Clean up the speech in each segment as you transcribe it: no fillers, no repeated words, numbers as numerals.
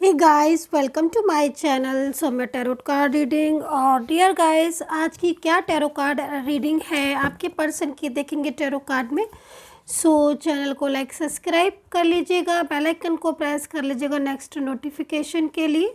Hey guys, welcome to my channel Samay tarot card reading. और dear guys, आज की क्या टैरो कार्ड रीडिंग है आपके पर्सन की देखेंगे टैरो कार्ड में। चैनल को लाइक सब्सक्राइब कर लीजिएगा, बेल आइकन को प्रेस कर लीजिएगा नेक्स्ट नोटिफिकेशन के लिए।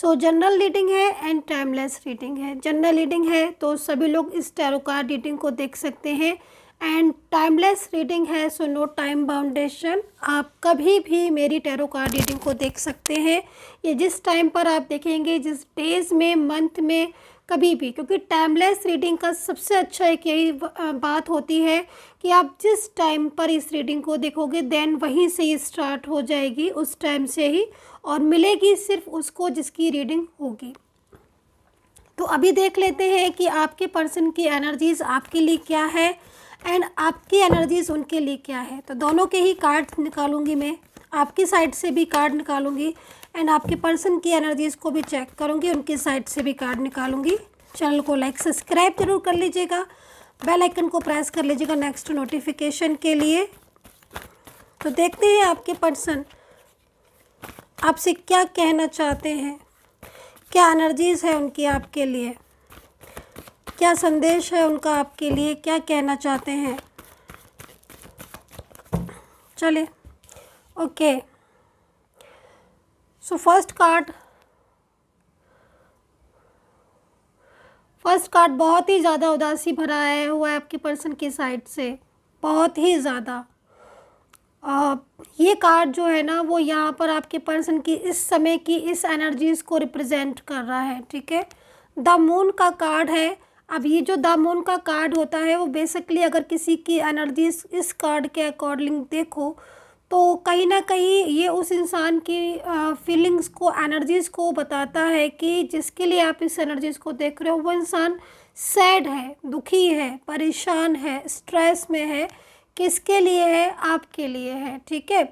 जनरल रीडिंग है एंड टाइमलेस रीडिंग है। जनरल रीडिंग है तो सभी लोग इस टैरो कार्ड रीडिंग को देख सकते हैं, एंड टाइमलेस रीडिंग है सो नो टाइम बाउंडेशन। आप कभी भी मेरी टैरो कार्ड रीडिंग को देख सकते हैं। ये जिस टाइम पर आप देखेंगे, जिस डेज में, मंथ में, कभी भी, क्योंकि टाइमलेस रीडिंग का सबसे अच्छा एक यही बात होती है कि आप जिस टाइम पर इस रीडिंग को देखोगे देन वहीं से ही स्टार्ट हो जाएगी, उस टाइम से ही, और मिलेगी सिर्फ उसको जिसकी रीडिंग होगी। तो अभी देख लेते हैं कि आपके पर्सन की एनर्जीज आपके लिए क्या है एंड आपकी एनर्जीज उनके लिए क्या है। तो दोनों के ही कार्ड निकालूंगी मैं, आपकी साइड से भी कार्ड निकालूंगी एंड आपके पर्सन की एनर्जीज को भी चेक करूंगी, उनकी साइड से भी कार्ड निकालूंगी। चैनल को लाइक सब्सक्राइब जरूर कर लीजिएगा, बेल आइकन को प्रेस कर लीजिएगा नेक्स्ट नोटिफिकेशन के लिए। तो देखते हैं आपके पर्सन आपसे क्या कहना चाहते हैं, क्या एनर्जीज है उनकी आपके लिए, क्या संदेश है उनका आपके लिए, क्या कहना चाहते हैं। चलिए, ओके। फर्स्ट कार्ड बहुत ही ज़्यादा उदासी भरा आया हुआ है आपके पर्सन की साइड से, बहुत ही ज़्यादा। ये कार्ड जो है ना, वो यहाँ पर आपके पर्सन की इस समय की इस एनर्जीज़ को रिप्रेजेंट कर रहा है, ठीक है। द मून का कार्ड है। अब ये जो द मून का कार्ड होता है वो बेसिकली अगर किसी की एनर्जीज इस कार्ड के अकॉर्डिंग देखो तो कहीं ना कहीं ये उस इंसान की फीलिंग्स को, एनर्जीज़ को बताता है कि जिसके लिए आप इस एनर्जीज़ को देख रहे हो वो इंसान सैड है, दुखी है, परेशान है, स्ट्रेस में है। किसके लिए है? आपके लिए है, ठीक है।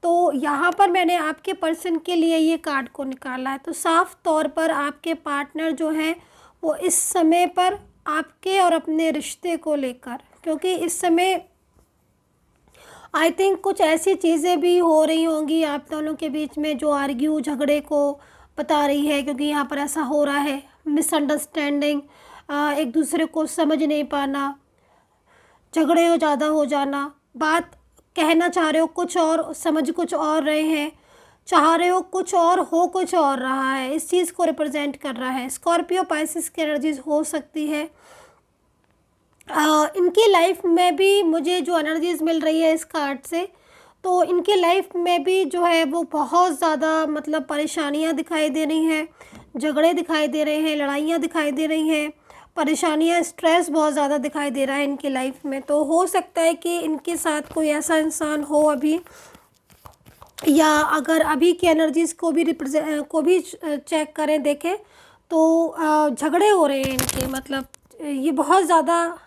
तो यहाँ पर मैंने आपके पर्सन के लिए ये कार्ड को निकाला है। तो साफ तौर पर आपके पार्टनर जो हैं वो इस समय पर आपके और अपने रिश्ते को लेकर, क्योंकि इस समय आई थिंक कुछ ऐसी चीज़ें भी हो रही होंगी आप दोनों के बीच में जो आर्ग्यू, झगड़े को बता रही है, क्योंकि यहाँ पर ऐसा हो रहा है। मिसअंडरस्टैंडिंग, एक दूसरे को समझ नहीं पाना, झगड़े हो ज़्यादा हो जाना, बात कहना चाह रहे हो कुछ और, समझ कुछ और रहे हैं, चाह रहे हो कुछ और, हो कुछ और रहा है, इस चीज़ को रिप्रेजेंट कर रहा है। स्कॉर्पियो, पाइसिस की एनर्जीज हो सकती है। इनकी लाइफ में भी मुझे जो एनर्जीज मिल रही है इस कार्ड से, तो इनकी लाइफ में भी जो है वो बहुत ज़्यादा मतलब परेशानियां दिखाई दे रही हैं, झगड़े दिखाई दे रहे हैं, लड़ाइयाँ दिखाई दे रही हैं, परेशानियां, स्ट्रेस बहुत ज़्यादा दिखाई दे रहा है इनकी लाइफ में। तो हो सकता है कि इनके साथ कोई ऐसा इंसान हो अभी, या अगर अभी की एनर्जीज़ को भी चेक करें, देखें तो झगड़े हो रहे हैं इनके, मतलब ये बहुत ज़्यादा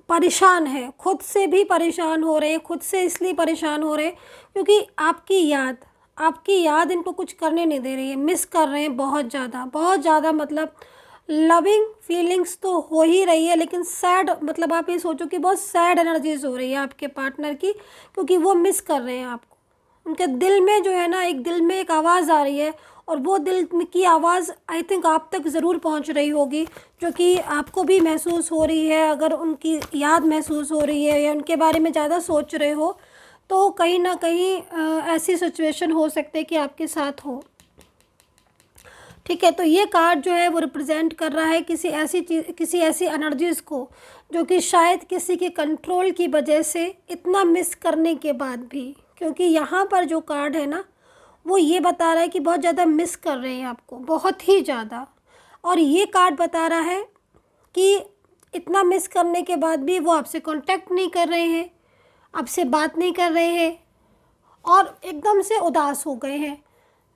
परेशान है, खुद से भी परेशान हो रहे हैं। खुद से इसलिए परेशान हो रहे हैं क्योंकि आपकी याद इनको कुछ करने नहीं दे रही है, मिस कर रहे हैं बहुत ज़्यादा। मतलब लविंग फीलिंग्स तो हो ही रही है, लेकिन सैड, मतलब आप ये सोचो कि बहुत सैड एनर्जीज हो रही है आपके पार्टनर की, क्योंकि वो मिस कर रहे हैं आपको। उनके दिल में जो है ना, एक दिल में एक आवाज़ आ रही है, और वो दिल की आवाज़ आई थिंक आप तक ज़रूर पहुंच रही होगी, जो कि आपको भी महसूस हो रही है। अगर उनकी याद महसूस हो रही है या उनके बारे में ज़्यादा सोच रहे हो तो कहीं ना कहीं ऐसी सिचुएशन हो सकती है कि आपके साथ हो, ठीक है। तो ये कार्ड जो है वो रिप्रेजेंट कर रहा है किसी ऐसी चीज़, किसी ऐसी एनर्जीज़ को जो कि शायद किसी के कंट्रोल की वजह से इतना मिस करने के बाद भी, क्योंकि यहाँ पर जो कार्ड है ना वो ये बता रहा है कि बहुत ज़्यादा मिस कर रहे हैं आपको, बहुत ही ज़्यादा। और ये कार्ड बता रहा है कि इतना मिस करने के बाद भी वो आपसे कांटेक्ट नहीं कर रहे हैं, आपसे बात नहीं कर रहे हैं, और एकदम से उदास हो गए हैं,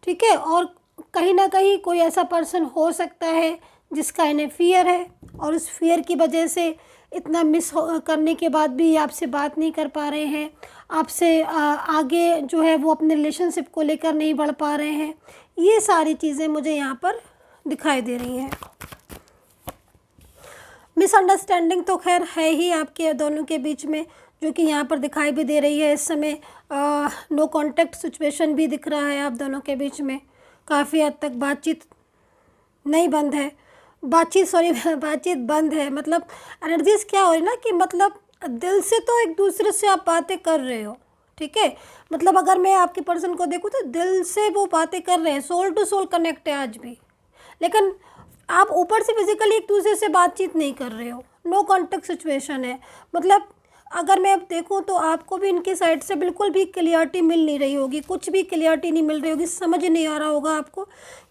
ठीक है। और कहीं ना कहीं कोई ऐसा पर्सन हो सकता है जिसका इन्हें फियर है, और उस फियर की वजह से इतना मिस करने के बाद भी आपसे बात नहीं कर पा रहे हैं, आपसे आगे जो है वो अपने रिलेशनशिप को लेकर नहीं बढ़ पा रहे हैं। ये सारी चीज़ें मुझे यहाँ पर दिखाई दे रही हैं। मिसअंडरस्टैंडिंग तो खैर है ही आपके दोनों के बीच में, जो कि यहाँ पर दिखाई भी दे रही है इस समय। नो कॉन्टैक्ट सिचुएशन भी दिख रहा है आप दोनों के बीच में। काफ़ी हद तक बातचीत नहीं बंद है, बातचीत सॉरी बातचीत बंद है। मतलब एनर्जीज क्या हो रही है ना कि मतलब दिल से तो एक दूसरे से आप बातें कर रहे हो, ठीक है। मतलब अगर मैं आपके पर्सन को देखूँ तो दिल से वो बातें कर रहे हैं, सोल टू सोल कनेक्ट है आज भी। लेकिन आप ऊपर से फिजिकली एक दूसरे से बातचीत नहीं कर रहे हो, नो कॉन्टेक्ट सिचुएशन है। मतलब अगर मैं अब देखूं तो आपको भी इनकी साइड से बिल्कुल भी क्लियरिटी मिल नहीं रही होगी, कुछ भी क्लियरिटी नहीं मिल रही होगी, समझ नहीं आ रहा होगा आपको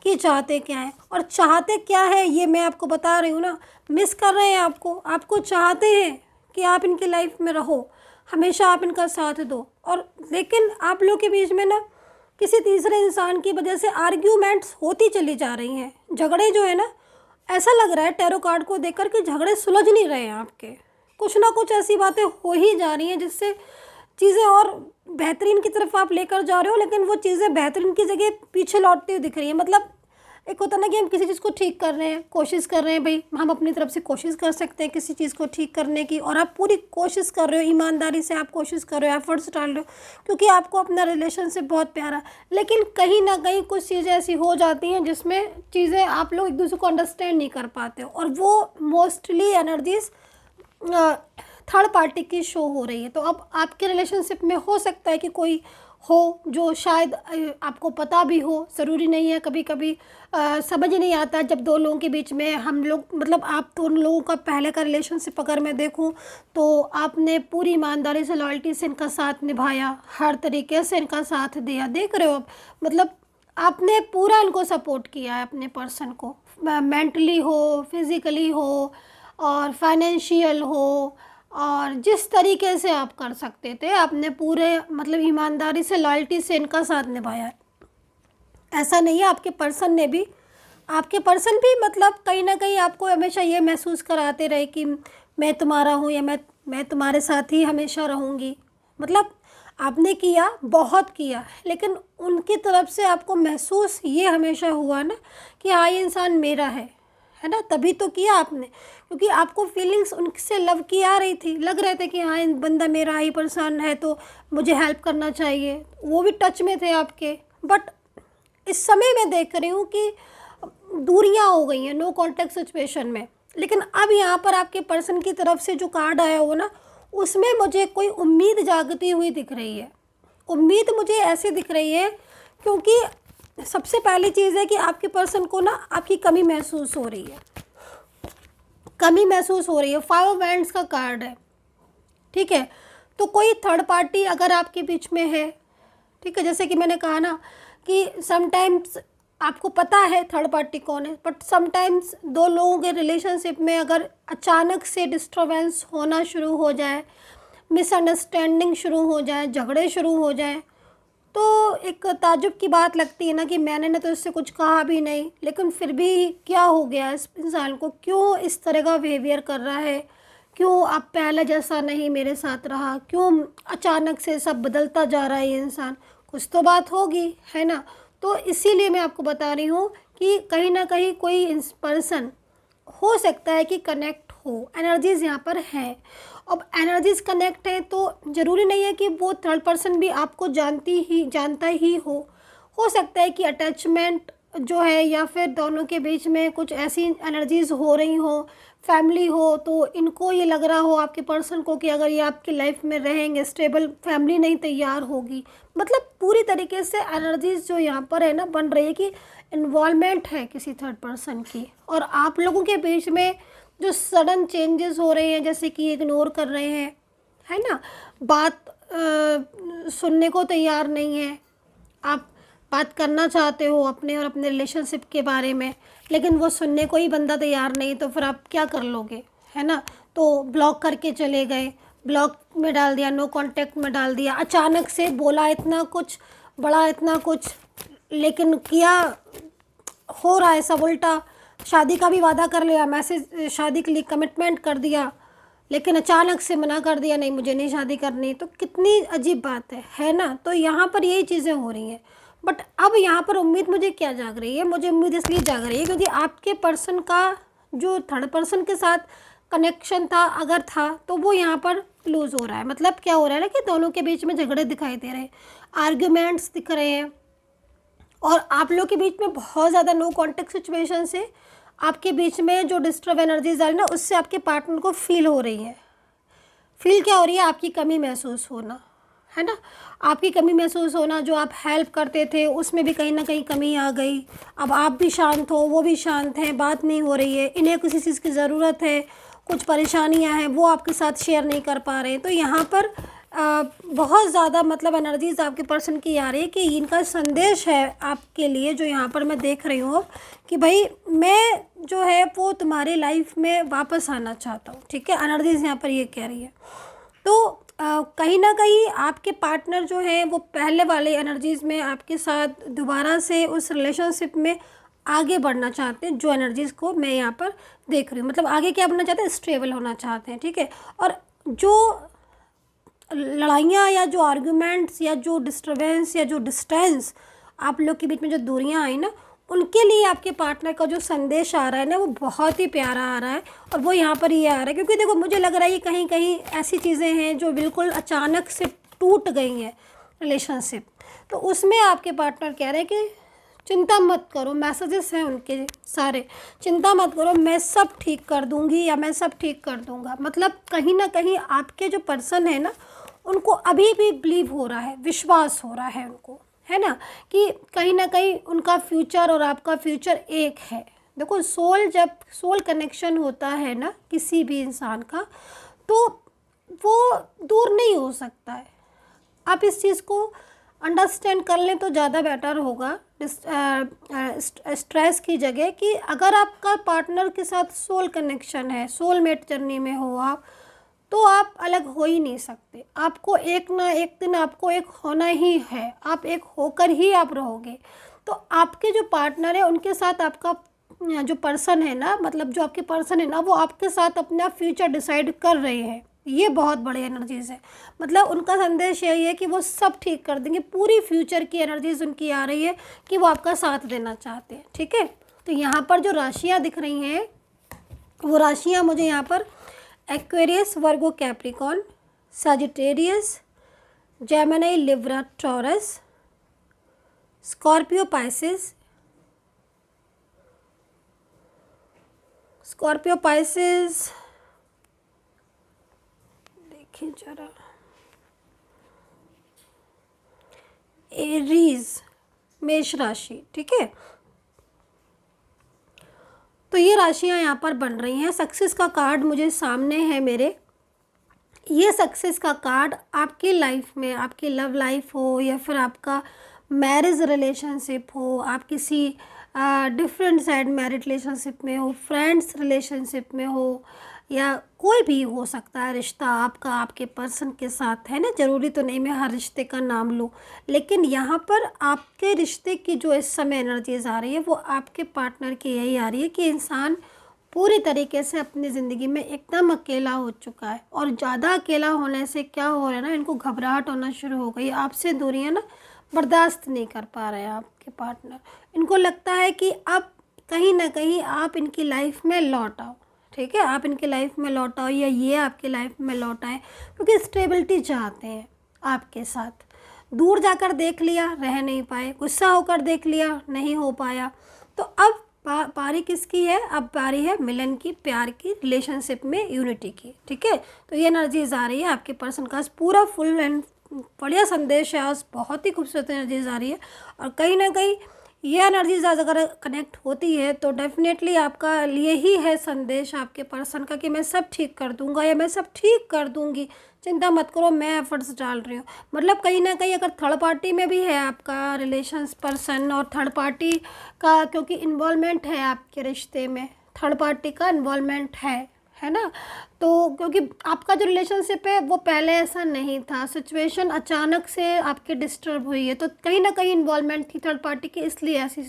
कि चाहते क्या है। और चाहते क्या है ये मैं आपको बता रही हूँ ना, मिस कर रहे हैं आपको, आपको चाहते हैं कि आप इनकी लाइफ में रहो, हमेशा आप इनका साथ दो। और लेकिन आप लोग के बीच में ना किसी तीसरे इंसान की वजह से आर्ग्यूमेंट्स होती चली जा रही हैं, झगड़े जो है ना, ऐसा लग रहा है टैरो कार्ड को देखकर कि झगड़े सुलझ नहीं रहे हैं आपके। कुछ ना कुछ ऐसी बातें हो ही जा रही हैं जिससे चीज़ें और बेहतरीन की तरफ आप लेकर जा रहे हो, लेकिन वो चीज़ें बेहतरीन की जगह पीछे लौटती हुई दिख रही हैं। मतलब एक होता ना कि हम किसी चीज़ को ठीक कर रहे हैं, कोशिश कर रहे हैं, भाई हम अपनी तरफ से कोशिश कर सकते हैं किसी चीज़ को ठीक करने की, और आप पूरी कोशिश कर रहे हो, ईमानदारी से आप कोशिश कर रहे हो, एफर्ट्स डाल रहे हो, क्योंकि आपको अपना रिलेशनशिप बहुत प्यारा। लेकिन कहीं ना कहीं कुछ चीज़ें ऐसी हो जाती हैं जिसमें चीज़ें आप लोग एक दूसरे को अंडरस्टैंड नहीं कर पाते हो, और वो मोस्टली एनर्जीज थर्ड पार्टी की शो हो रही है। तो अब आपके रिलेशनशिप में हो सकता है कि कोई हो जो शायद आपको पता भी हो, ज़रूरी नहीं है। कभी कभी समझ नहीं आता जब दो लोगों के बीच में हम लोग, मतलब आप दोनों लोगों का पहले का रिलेशनशिप अगर मैं देखूं तो आपने पूरी ईमानदारी से, लॉयल्टी से इनका साथ निभाया, हर तरीके से इनका साथ दिया। देख रहे हो आप, मतलब आपने पूरा इनको सपोर्ट किया है अपने पर्सन को, मेंटली हो, फिज़िकली हो, और फाइनेंशियल हो, और जिस तरीके से आप कर सकते थे आपने पूरे मतलब ईमानदारी से, लॉयल्टी से इनका साथ निभाया है। ऐसा नहीं है, आपके पर्सन भी मतलब कहीं ना कहीं आपको हमेशा ये महसूस कराते रहे कि मैं तुम्हारा हूँ, या मैं तुम्हारे साथ ही हमेशा रहूँगी। मतलब आपने किया, बहुत किया, लेकिन उनकी तरफ से आपको महसूस ये हमेशा हुआ ना कि हाँ ये इंसान मेरा है ना, तभी तो किया आपने, क्योंकि आपको फीलिंग्स उनसे लव की आ रही थी, लग रहे थे कि हाँ इन बंदा मेरा ही पर्सन है तो मुझे हेल्प करना चाहिए, वो भी टच में थे आपके। बट इस समय मैं देख रही हूँ कि दूरियां हो गई हैं नो कॉन्टैक्ट सिचुएशन में। लेकिन अब यहाँ पर आपके पर्सन की तरफ से जो कार्ड आया हो ना, उसमें मुझे कोई उम्मीद जागती हुई दिख रही है। उम्मीद मुझे ऐसे दिख रही है क्योंकि सबसे पहली चीज़ है कि आपके पर्सन को ना आपकी कमी महसूस हो रही है, कमी महसूस हो रही है। 5 ऑफ वैंड्स का कार्ड है, ठीक है। तो कोई थर्ड पार्टी अगर आपके बीच में है, ठीक है, जैसे कि मैंने कहा ना कि समटाइम्स आपको पता है थर्ड पार्टी कौन है, बट समटाइम्स दो लोगों के रिलेशनशिप में अगर अचानक से डिस्टर्बेंस होना शुरू हो जाए, मिसअंडरस्टैंडिंग शुरू हो जाए, झगड़े शुरू हो जाए, तो एक ताज्जुब की बात लगती है ना कि मैंने तो इससे कुछ कहा भी नहीं, लेकिन फिर भी क्या हो गया इस इंसान को, क्यों इस तरह का बिहेवियर कर रहा है, क्यों अब पहले जैसा नहीं मेरे साथ रहा, क्यों अचानक से सब बदलता जा रहा है ये इंसान, कुछ तो बात होगी, है ना। तो इसीलिए मैं आपको बता रही हूँ कि कहीं ना कहीं कोई पर्सन हो सकता है कि कनेक्ट हो, एनर्जीज़ यहाँ पर है। अब एनर्जीज़ कनेक्ट है तो ज़रूरी नहीं है कि वो थर्ड पर्सन भी आपको जानता ही हो सकता है कि अटैचमेंट जो है या फिर दोनों के बीच में कुछ ऐसी एनर्जीज़ हो रही हो, फैमिली हो, तो इनको ये लग रहा हो आपके पर्सन को कि अगर ये आपकी लाइफ में रहेंगे, स्टेबल फैमिली नहीं तैयार होगी। मतलब पूरी तरीके से एनर्जीज़ जो यहाँ पर है ना बन रही है कि इन्वॉल्वमेंट है किसी थर्ड पर्सन की, और आप लोगों के बीच में जो सडन चेंजेस हो रहे हैं, जैसे कि इग्नोर कर रहे हैं, है ना, बात सुनने को तैयार नहीं है, आप बात करना चाहते हो अपने और अपने रिलेशनशिप के बारे में, लेकिन वो सुनने को ही बंदा तैयार नहीं, तो फिर आप क्या कर लोगे, है ना। तो ब्लॉक करके चले गए, ब्लॉक में डाल दिया, नो कांटेक्ट में डाल दिया, अचानक से बोला इतना कुछ बड़ा, इतना कुछ, लेकिन किया हो रहा है सब उल्टा। शादी का भी वादा कर लिया, मैसेज शादी के लिए कमिटमेंट कर दिया, लेकिन अचानक से मना कर दिया, नहीं मुझे नहीं शादी करनी। तो कितनी अजीब बात है ना। तो यहाँ पर यही चीज़ें हो रही हैं। बट अब यहाँ पर उम्मीद मुझे क्या जाग रही है, मुझे उम्मीद इसलिए जाग रही है क्योंकि आपके पर्सन का जो थर्ड पर्सन के साथ कनेक्शन था, अगर था, तो वो यहाँ पर लूज़ हो रहा है। मतलब क्या हो रहा है ना कि दोनों के बीच में झगड़े दिखाई दे रहे हैं, आर्ग्यूमेंट्स दिख रहे हैं, और आप लोग के बीच में बहुत ज़्यादा नो कॉन्टेक्ट सिचुएशन से आपके बीच में जो डिस्टर्ब एनर्जीज आ रही है ना, उससे आपके पार्टनर को फील हो रही है। फील क्या हो रही है? आपकी कमी महसूस होना, है ना। आपकी कमी महसूस होना, जो आप हेल्प करते थे उसमें भी कहीं ना कहीं कमी आ गई। अब आप भी शांत हो, वो भी शांत हैं, बात नहीं हो रही है, इन्हें किसी चीज़ की ज़रूरत है, कुछ परेशानियां हैं, वो आपके साथ शेयर नहीं कर पा रहे हैं। तो यहाँ पर बहुत ज़्यादा मतलब एनर्जीज आपके पर्सन की आ रही है कि इनका संदेश है आपके लिए, जो यहाँ पर मैं देख रही हूँ कि भाई मैं जो है वो तुम्हारी लाइफ में वापस आना चाहता हूँ। ठीक है, एनर्जीज यहाँ पर ये कह रही है। तो कहीं ना कहीं आपके पार्टनर जो है वो पहले वाले एनर्जीज़ में आपके साथ दोबारा से उस रिलेशनशिप में आगे बढ़ना चाहते हैं, जो एनर्जीज़ को मैं यहाँ पर देख रही हूँ। मतलब आगे क्या बनना चाहते हैं? स्टेबल होना चाहते हैं। ठीक है, और जो लड़ाइयाँ या जो आर्गुमेंट्स या जो डिस्टर्बेंस या जो डिस्टेंस आप लोग के बीच में जो दूरियाँ आई ना, उनके लिए आपके पार्टनर का जो संदेश आ रहा है ना, वो बहुत ही प्यारा आ रहा है। और वो यहाँ पर ये आ रहा है क्योंकि देखो मुझे लग रहा है कि कहीं कहीं ऐसी चीज़ें हैं जो बिल्कुल अचानक से टूट गई हैं रिलेशनशिप। तो उसमें आपके पार्टनर कह रहे हैं कि चिंता मत करो, मैसेजेस हैं उनके सारे, चिंता मत करो, मैं सब ठीक कर दूंगी या मैं सब ठीक कर दूंगा। मतलब कहीं ना कहीं आपके जो पर्सन है ना, उनको अभी भी बिलीव हो रहा है, विश्वास हो रहा है उनको, है ना, कि कहीं ना कहीं उनका फ्यूचर और आपका फ्यूचर एक है। देखो जब सोल कनेक्शन होता है ना किसी भी इंसान का, तो वो दूर नहीं हो सकता है। आप इस चीज़ को अंडरस्टैंड कर लें तो ज़्यादा बेटर होगा स्ट्रेस की जगह, कि अगर आपका पार्टनर के साथ सोल कनेक्शन है, सोलमेट जर्नी में हो आप, तो आप अलग हो ही नहीं सकते। आपको एक ना एक दिन आपको एक होना ही है, आप एक होकर ही आप रहोगे। तो आपके जो पार्टनर है उनके साथ आपका जो पर्सन है ना, मतलब जो आपके पर्सन है ना, वो आपके साथ अपना फ्यूचर डिसाइड कर रहे हैं। ये बहुत बड़ी एनर्जीज है। मतलब उनका संदेश यही है कि वो सब ठीक कर देंगे, पूरी फ्यूचर की एनर्जीज उनकी आ रही है कि वो आपका साथ देना चाहते हैं। ठीक है, तो यहाँ पर जो राशियाँ दिख रही हैं, वो राशियाँ मुझे यहाँ पर Aquarius, Virgo, Capricorn, Sagittarius, Gemini, Libra, Taurus, Scorpio, Pisces, देखिए जरा, एरीज, मेष राशि। ठीक है, तो ये राशियां यहाँ पर बन रही हैं। सक्सेस का कार्ड मुझे सामने है मेरे। ये सक्सेस का कार्ड आपकी लाइफ में, आपकी लव लाइफ हो या फिर आपका मैरिज रिलेशनशिप हो, आप किसी डिफरेंट साइड मैरिड रिलेशनशिप में हो, फ्रेंड्स रिलेशनशिप में हो, या कोई भी हो सकता है रिश्ता आपका आपके पर्सन के साथ, है ना। ज़रूरी तो नहीं मैं हर रिश्ते का नाम लूँ, लेकिन यहाँ पर आपके रिश्ते की जो इस समय एनर्जीज आ रही है, वो आपके पार्टनर की यही आ रही है कि इंसान पूरी तरीके से अपनी ज़िंदगी में एकदम अकेला हो चुका है। और ज़्यादा अकेला होने से क्या हो रहा है ना, इनको घबराहट होना शुरू हो गई, आपसे दूरियाँ ना बर्दाश्त नहीं कर पा रहे हैं आपके पार्टनर। इनको लगता है कि अब कहीं ना कहीं आप इनकी लाइफ में लौट आओ। ठीक है, आप इनकी लाइफ में लौट आओ या ये आपकी लाइफ में लौट आए, क्योंकि स्टेबिलिटी चाहते हैं आपके साथ। दूर जाकर देख लिया, रह नहीं पाए, गुस्सा होकर देख लिया, नहीं हो पाया, तो अब पारी किसकी है? अब पारी है मिलन की, प्यार की, रिलेशनशिप में यूनिटी की। ठीक है, तो ये एनर्जीज आ रही है आपके पर्सन का, पूरा फुल एंड बढ़िया संदेश है आज, बहुत ही खूबसूरत एनर्जीज आ रही है। और कहीं ना कहीं ये एनर्जीज आज अगर कनेक्ट होती है तो डेफिनेटली आपका लिए ही है संदेश आपके पर्सन का कि मैं सब ठीक कर दूंगा या मैं सब ठीक कर दूंगी, चिंता मत करो, मैं एफर्ट्स डाल रही हूँ। मतलब कहीं ना कहीं अगर थर्ड पार्टी में भी है आपका रिलेशंस पर्सन, और थर्ड पार्टी का क्योंकि इन्वॉल्वमेंट है आपके रिश्ते में, थर्ड पार्टी का इन्वॉल्वमेंट है ना, तो क्योंकि आपका जो रिलेशनशिप है वो पहले ऐसा नहीं था, सिचुएशन अचानक से आपके डिस्टर्ब हुई है, तो कहीं ना कहीं इन्वॉल्वमेंट थी थर्ड पार्टी की, इसलिए ऐसी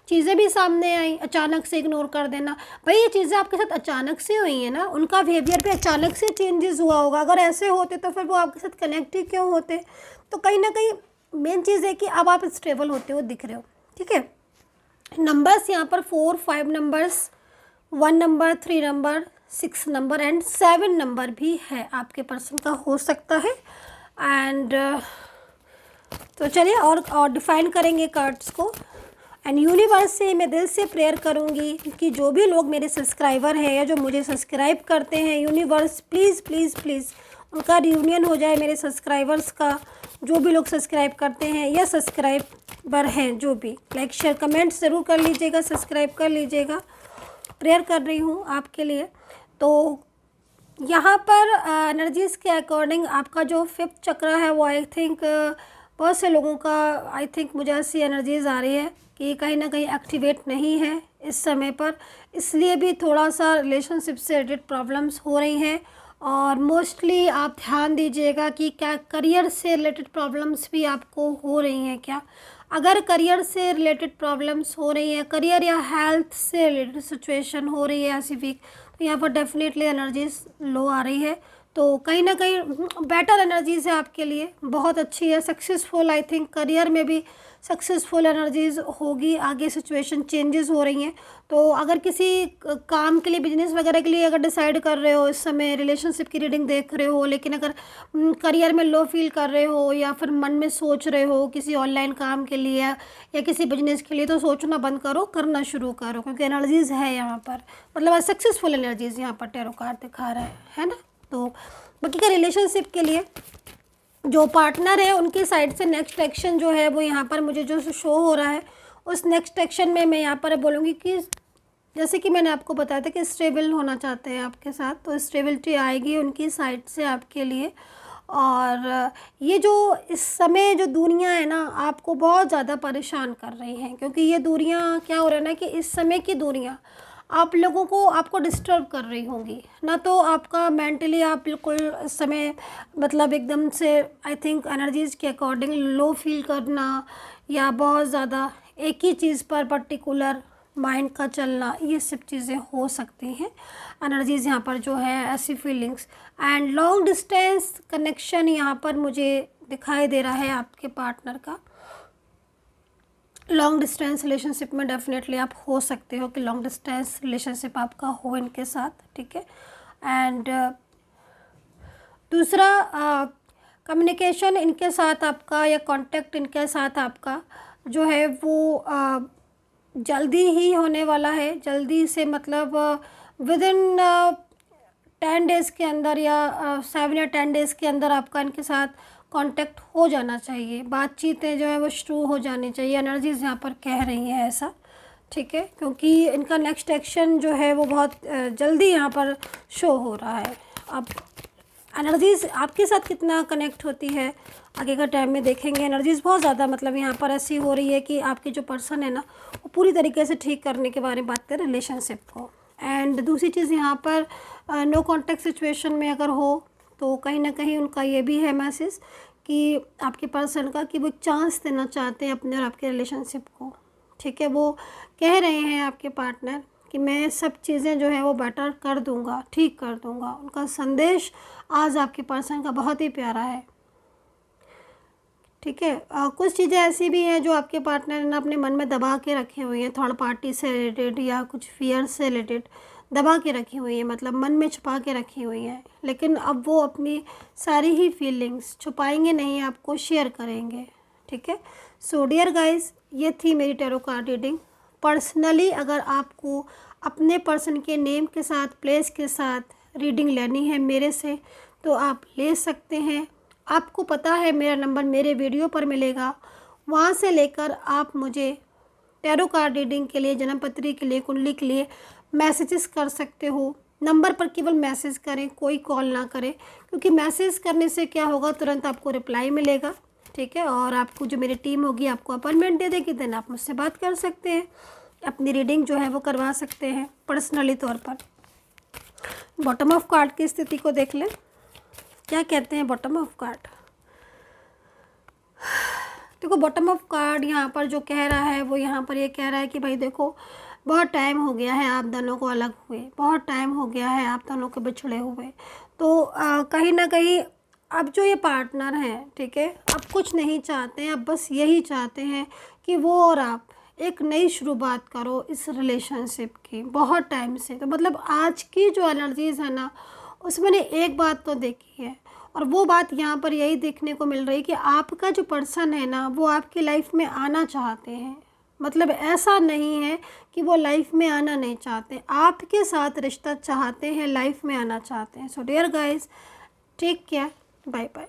चीज़ें भी सामने आई। अचानक से इग्नोर कर देना, भाई ये चीज़ें आपके साथ अचानक से हुई हैं ना, उनका बिहेवियर पे अचानक से चेंजेस हुआ होगा। अगर ऐसे होते तो फिर वो आपके साथ कनेक्ट ही क्यों होते। तो कहीं ना कहीं मेन चीज़ है कि अब आप स्टेबल होते हो दिख रहे हो। ठीक है, नंबर्स यहाँ पर 4, 5 numbers, 1 number, 3 number, 6 number and 7 number भी है, आपके पर्सन का हो सकता है। एंड तो चलिए और डिफ़ाइन करेंगे कार्ड्स को। एंड यूनिवर्स से मैं दिल से प्रेयर करूँगी कि जो भी लोग मेरे सब्सक्राइबर हैं या जो मुझे सब्सक्राइब करते हैं, यूनिवर्स प्लीज़ प्लीज़ प्लीज़ उनका रियूनियन हो जाए मेरे सब्सक्राइबर्स का। जो भी लोग सब्सक्राइब करते हैं या सब्सक्राइबर हैं, जो भी लाइक शेयर कमेंट्स ज़रूर कर लीजिएगा, सब्सक्राइब कर लीजिएगा। प्रेयर कर रही हूँ आपके लिए। तो यहाँ पर एनर्जीज़ के अकॉर्डिंग आपका जो 5th चक्र है वो आई थिंक बहुत से लोगों का आई थिंक मुझे ऐसी एनर्जीज़ आ रही है कि कहीं ना कहीं एक्टिवेट नहीं है इस समय पर, इसलिए भी थोड़ा सा रिलेशनशिप से रिलेटेड प्रॉब्लम्स हो रही हैं। और मोस्टली आप ध्यान दीजिएगा कि क्या करियर से रिलेटेड प्रॉब्लम्स भी आपको हो रही हैं क्या। अगर करियर से रिलेटेड प्रॉब्लम्स हो रही हैं, करियर या हेल्थ से रिलेटेड सिचुएशन हो रही है ऐसी वीक, तो यहाँ पर डेफिनेटली एनर्जीज लो आ रही है। तो कहीं ना कहीं बेटर एनर्जीज़ है आपके लिए, बहुत अच्छी है, सक्सेसफुल आई थिंक करियर में भी सक्सेसफुल एनर्जीज़ होगी। आगे सिचुएशन चेंजेस हो रही हैं। तो अगर किसी काम के लिए, बिजनेस वगैरह के लिए अगर डिसाइड कर रहे हो, इस समय रिलेशनशिप की रीडिंग देख रहे हो, लेकिन अगर करियर में लो फील कर रहे हो या फिर मन में सोच रहे हो किसी ऑनलाइन काम के लिए या किसी बिजनेस के लिए, तो सोचना बंद करो, करना शुरू करो, क्योंकि एनर्जीज़ है यहाँ पर, मतलब सक्सेसफुल एनर्जीज़ यहाँ पर टैरो कार्ड दिखा रहा है ना। तो बाकी का रिलेशनशिप के लिए जो पार्टनर है उनकी साइड से नेक्स्ट एक्शन जो है वो यहाँ पर मुझे जो शो हो रहा है, उस नेक्स्ट एक्शन में मैं यहाँ पर बोलूँगी कि जैसे कि मैंने आपको बताया था कि स्टेबल होना चाहते हैं आपके साथ, तो स्टेबिलिटी आएगी उनकी साइड से आपके लिए। और ये जो इस समय जो दुनिया है ना, आपको बहुत ज़्यादा परेशान कर रही हैं, क्योंकि ये दूरियाँ क्या हो रहा है ना कि इस समय की दूरियाँ आप लोगों को आपको डिस्टर्ब कर रही होंगी ना। तो आपका मेंटली आप बिल्कुल इस समय मतलब एकदम से आई थिंक एनर्जीज़ के अकॉर्डिंग लो फील करना या बहुत ज़्यादा एक ही चीज़ पर पर्टिकुलर माइंड का चलना, ये सब चीज़ें हो सकती हैं। एनर्जीज़ यहाँ पर जो है ऐसी feelings and long distance connection यहाँ पर मुझे दिखाई दे रहा है आपके पार्टनर का। लॉन्ग डिस्टेंस रिलेशनशिप में डेफिनेटली आप हो सकते हो कि लॉन्ग डिस्टेंस रिलेशनशिप आपका हो इनके साथ, ठीक है। एंड दूसरा कम्युनिकेशन इनके साथ आपका या कांटेक्ट इनके साथ आपका जो है वो जल्दी ही होने वाला है, जल्दी से मतलब विद इन 10 डेज़ के अंदर या 7 या 10 डेज़ के अंदर आपका इनके साथ कांटेक्ट हो जाना चाहिए, बातचीतें जो है वो शुरू हो जानी चाहिए। एनर्जीज़ यहाँ पर कह रही हैं ऐसा, ठीक है, क्योंकि इनका नेक्स्ट एक्शन जो है वो बहुत जल्दी यहाँ पर शो हो रहा है। अब एनर्जीज़ आपके साथ कितना कनेक्ट होती है आगे का टाइम में देखेंगे। एनर्जीज़ बहुत ज़्यादा मतलब यहाँ पर ऐसी हो रही है कि आपके जो पर्सन है ना वो पूरी तरीके से ठीक करने के बारे में बात करें रिलेशनशिप को। एंड दूसरी चीज़ यहाँ पर नो कॉन्टैक्ट सिचुएशन में अगर हो तो कहीं ना कहीं उनका ये भी है मैसेज कि आपके पर्सन का कि वो चांस देना चाहते हैं अपने और आपके रिलेशनशिप को, ठीक है। वो कह रहे हैं आपके पार्टनर कि मैं सब चीज़ें जो है वो बेटर कर दूंगा, ठीक कर दूंगा। उनका संदेश आज आपके पर्सन का बहुत ही प्यारा है, ठीक है। कुछ चीज़ें ऐसी भी हैं जो आपके पार्टनर ने अपने मन में दबा के रखे हुए हैं, थर्ड पार्टी से रिलेटेड या कुछ फियर से रिलेटेड दबा के रखी हुई है, मतलब मन में छुपा के रखी हुई है। लेकिन अब वो अपनी सारी ही फीलिंग्स छुपाएंगे नहीं, आपको शेयर करेंगे, ठीक है। सो डियर गाइस, ये थी मेरी टैरो कार्ड रीडिंग। पर्सनली अगर आपको अपने पर्सन के नेम के साथ, प्लेस के साथ रीडिंग लेनी है मेरे से, तो आप ले सकते हैं। आपको पता है मेरा नंबर मेरे वीडियो पर मिलेगा, वहाँ से लेकर आप मुझे टैरो कार्ड रीडिंग के लिए, जन्मपत्री के लिए, कुंडली के लिए मैसेजेस कर सकते हो। नंबर पर केवल मैसेज करें, कोई कॉल ना करें, क्योंकि मैसेज करने से क्या होगा, तुरंत आपको रिप्लाई मिलेगा, ठीक है। और आपको जो मेरी टीम होगी आपको अपॉइंटमेंट दे देगी, देन आप मुझसे बात कर सकते हैं, अपनी रीडिंग जो है वो करवा सकते हैं पर्सनली तौर पर। बॉटम ऑफ कार्ड की स्थिति को देख लें, क्या कहते हैं बॉटम ऑफ कार्ड। देखो बॉटम ऑफ कार्ड यहाँ पर जो कह रहा है वो यहाँ पर ये कह रहा है कि भाई देखो, बहुत टाइम हो गया है आप दोनों को अलग हुए, बहुत टाइम हो गया है आप दोनों के बिछड़े हुए। तो कहीं ना कहीं अब जो ये पार्टनर हैं, ठीक है, अब कुछ नहीं चाहते हैं, अब बस यही चाहते हैं कि वो और आप एक नई शुरुआत करो इस रिलेशनशिप की, बहुत टाइम से। तो मतलब आज की जो एनर्जीज़ है ना, उसमें मैंने एक बात तो देखी है, और वो बात यहाँ पर यही देखने को मिल रही है कि आपका जो पर्सन है ना, वो आपकी लाइफ में आना चाहते हैं। मतलब ऐसा नहीं है कि वो लाइफ में आना नहीं चाहते, आपके साथ रिश्ता चाहते हैं, लाइफ में आना चाहते हैं। So dear guys, take care, bye bye.